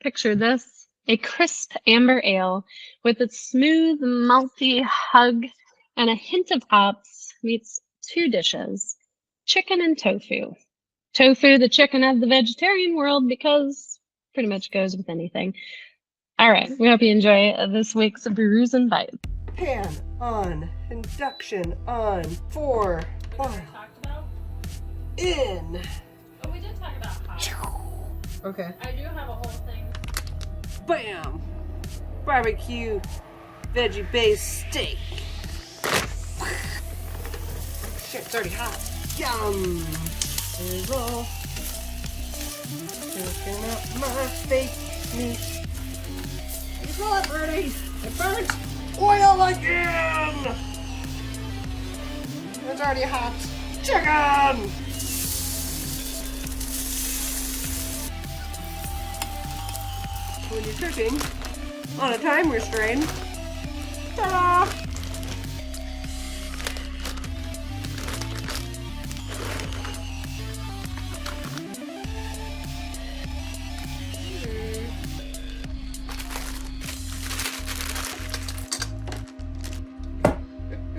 Picture this, a crisp amber ale with its smooth, malty hug and a hint of hops meets two dishes, chicken and tofu. Tofu, the chicken of the vegetarian world, because pretty much goes with anything. All right, we hope you enjoy this week's Brews and Bites. Pan on, induction on, 4 boil. In. Oh, we did talk about hot. Okay. I do have a whole thing. Bam! Barbecue veggie based steak. Shit, it's already hot. Yum! Roll. Cooking up my fake meat. You roll it, Bertie. It burnt. Oil again! It's already hot. Chicken! When you're cooking on a time restraint, ta-da!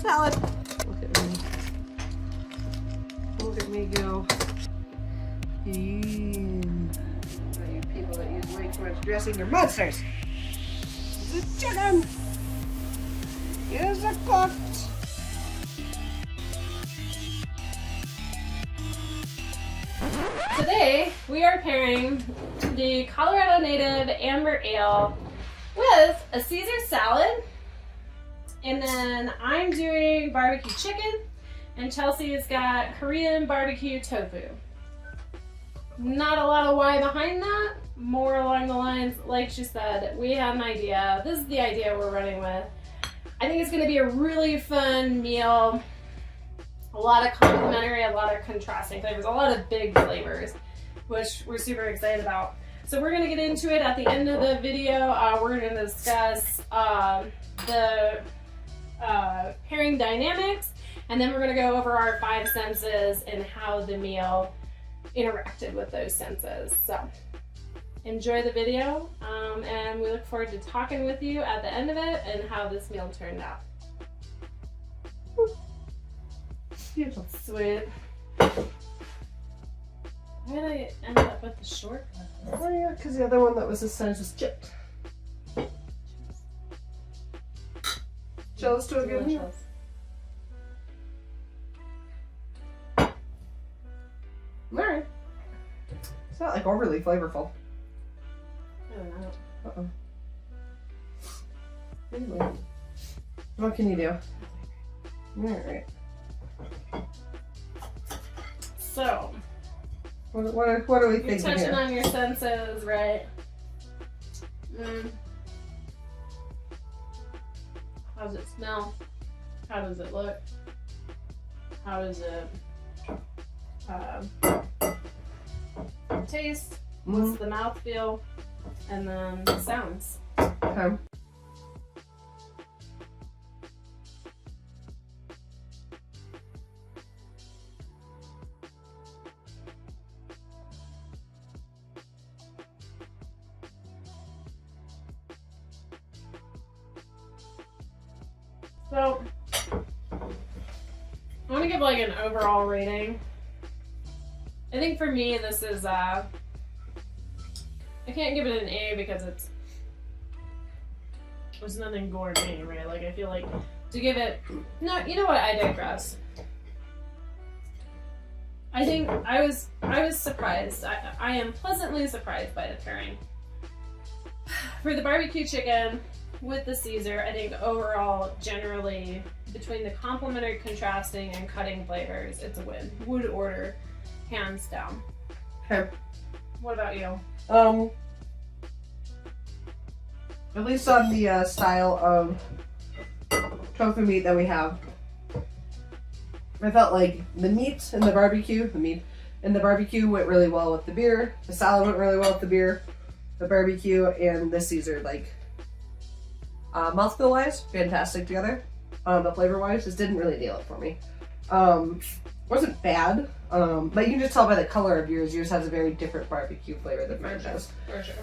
Salad. Look at me. Look at me go. You people that use way too much dressing, you're monsters. The chicken is cooked. Today, we are pairing the Colorado native amber ale with a Caesar salad. And then I'm doing barbecue chicken, and Chelsea's got Korean barbecue tofu. Not a lot of why behind that, more along the lines, like she said, we had an idea. This is the idea we're running with. I think it's gonna be a really fun meal. A lot of complementary, a lot of contrasting flavors, a lot of big flavors, which we're super excited about. So we're gonna get into it at the end of the video. We're gonna discuss the pairing dynamics, and then we're going to go over our 5 senses and how the meal interacted with those senses. So enjoy the video, and we look forward to talking with you at the end of it and how this meal turned out. Beautiful. Sweet. Why did I end up with the shortcut? Oh yeah, because the other one that was this size was chipped. Shells to a good meal. Alright. It's not like overly flavorful. I don't know. Uh-oh. Anyway. What can you do? Alright. So, What are we you're thinking touching here? on your senses, right? How does it smell? How does it look? How does it taste? What's the mouth feel? And then the sounds. Okay. So, I want to give like an overall rating. I think for me this is, I can't give it an A because there's nothing gourmet, right? Like I feel like to give it, no, you know what, I digress. I think I was surprised. I am pleasantly surprised by the pairing. For the barbecue chicken with the Caesar, I think overall, generally, between the complementary, contrasting, and cutting flavors, it's a win. Would order, hands down. Okay. What about you? At least on the style of tofu meat that we have, I felt like the meat and the barbecue, went really well with the beer. The salad went really well with the beer. The barbecue and the Caesar, like, mouthfeel wise, fantastic together. But flavor wise, just didn't really nail it for me. wasn't bad, but you can just tell by the color of yours. Yours has a very different barbecue flavor than mine does. For sure.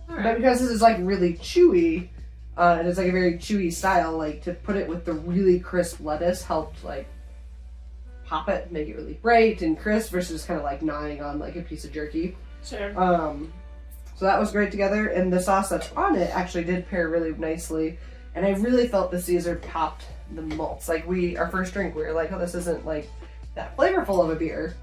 But because this is like really chewy, and it's like a very chewy style, like to put it with the really crisp lettuce helped like pop it, make it really bright and crisp versus kind of like gnawing on like a piece of jerky. Sure. So that was great together, and the sauce that's on it actually did pair really nicely. And I really felt the Caesar popped the malts. Like our first drink, we were like, oh, this isn't like that flavorful of a beer.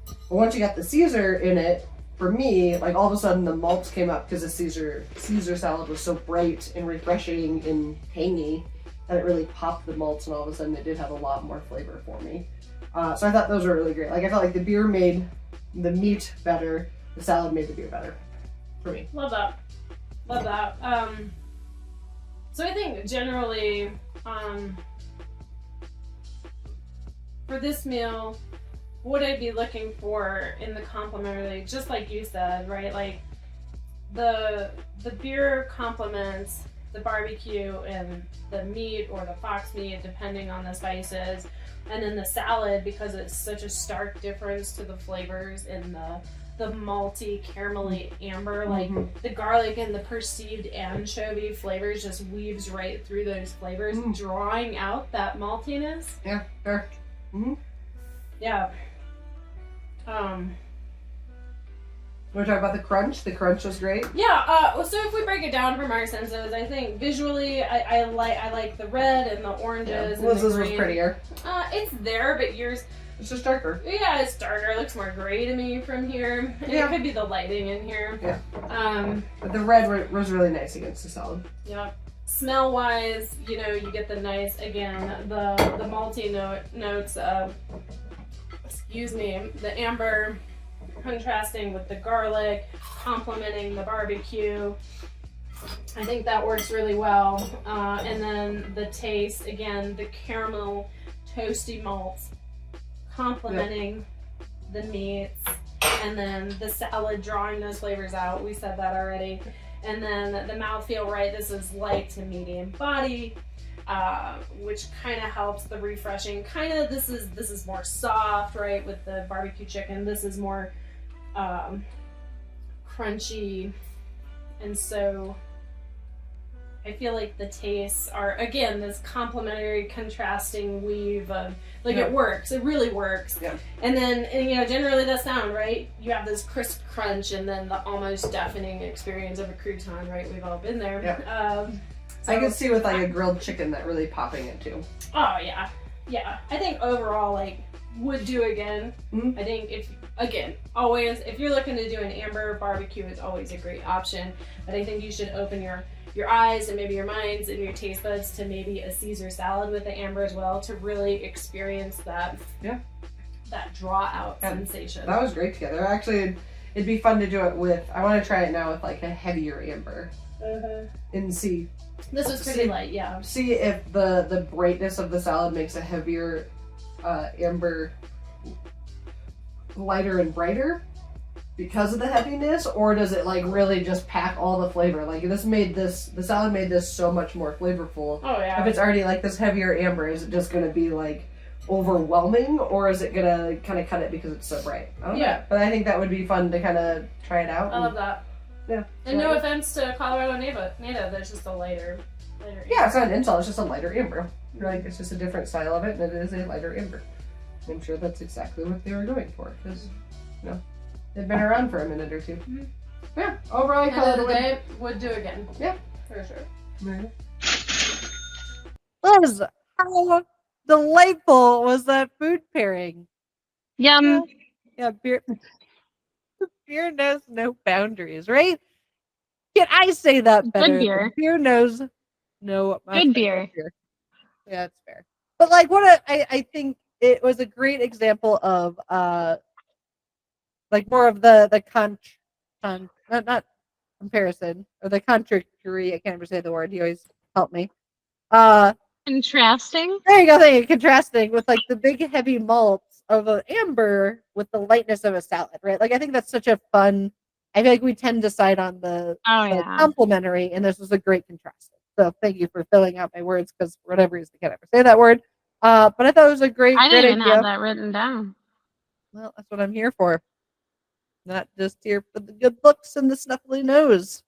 But once you got the Caesar in it, for me, like all of a sudden the malts came up because the Caesar salad was so bright and refreshing and tangy that it really popped the malts, and all of a sudden it did have a lot more flavor for me. So I thought those were really great. Like I felt like the beer made the meat better, the salad made the beer better for me. Love that. Love that. So I think generally, for this meal, what I'd be looking for in the complementary, just like you said, right? Like the beer complements the barbecue and the meat or the fox meat, depending on the spices. And then the salad, because it's such a stark difference to the flavors in the malty, caramelly amber, like the garlic and the perceived anchovy flavors just weaves right through those flavors, drawing out that maltiness. Yeah, fair. Yeah. Want to talk about the crunch? The crunch was great. Yeah. So if we break it down from our senses, I think visually, I like the red and the oranges. Yeah. And Liz's the was green. prettier. It's there, but yours. It's just darker. Yeah, it's darker. It looks more gray to me from here. And Yeah. It could be the lighting in here. Yeah. But the red was really nice against the salad. Yeah. Smell wise, you get the nice, again, the malty notes of, the amber contrasting with the garlic, complementing the barbecue. I think that works really well. And then the taste, again, the caramel, toasty malts, complementing the meats, and then the salad drawing those flavors out. We said that already. And then the mouthfeel, right? This is light to medium body, which kind of helps the refreshing. Kind of this is more soft, right? With the barbecue chicken, this is more crunchy, and so I feel like the tastes are, again, this complementary, contrasting weave of, like, it works. It really works. Yeah. And then, generally the sound, right? You have this crisp crunch and then the almost deafening experience of a crouton, right? We've all been there. Yeah. So, I could see with, like, a grilled chicken that really popping it, too. Oh, yeah. Yeah. I think overall, like, would do again. I think always, if you're looking to do an amber barbecue, it's always a great option. But I think you should open your eyes and maybe your minds and your taste buds to maybe a Caesar salad with the amber as well, to really experience that draw out sensation. That was great together. Actually, it'd be fun to do it with, I want to try it now with like a heavier amber and see. This was pretty light, yeah. See if the brightness of the salad makes a heavier amber lighter and brighter because of the heaviness, or does it like really just pack all the flavor? Like the salad made this so much more flavorful. Oh yeah. If it's already like this heavier amber, is it just gonna be like overwhelming, or is it gonna kind of cut it because it's so bright? I don't know. But I think that would be fun to kind of try it out. I love that. Yeah. And no offense to Colorado native, there's just a lighter yeah, it's not an insult, it's just a lighter amber. Like, it's just a different style of it, and it is a lighter amber. I'm sure that's exactly what they were going for, because, they've been around for a minute or two. Yeah, overall I call it would do again. Yeah. For sure. Liz, how delightful was that food pairing? Yum. Yeah, beer knows no boundaries, right? Can I say that better? Good beer. Beer knows no Good beer. Yeah, that's fair. But like I think it was a great example of like more of the not comparison, or the contradictory. I can't ever say the word. You always help me. Contrasting. There you go. Thank you. Contrasting with like the big heavy malts of an amber with the lightness of a salad, right? Like I think that's such a fun. I feel like we tend to side on the complementary, and this was a great contrast. So thank you for filling out my words, because for whatever reason I can't ever say that word. But I thought it was a great I didn't even idea. have that written down. Well, that's what I'm here for. Not just here for the good looks and the snuffly nose.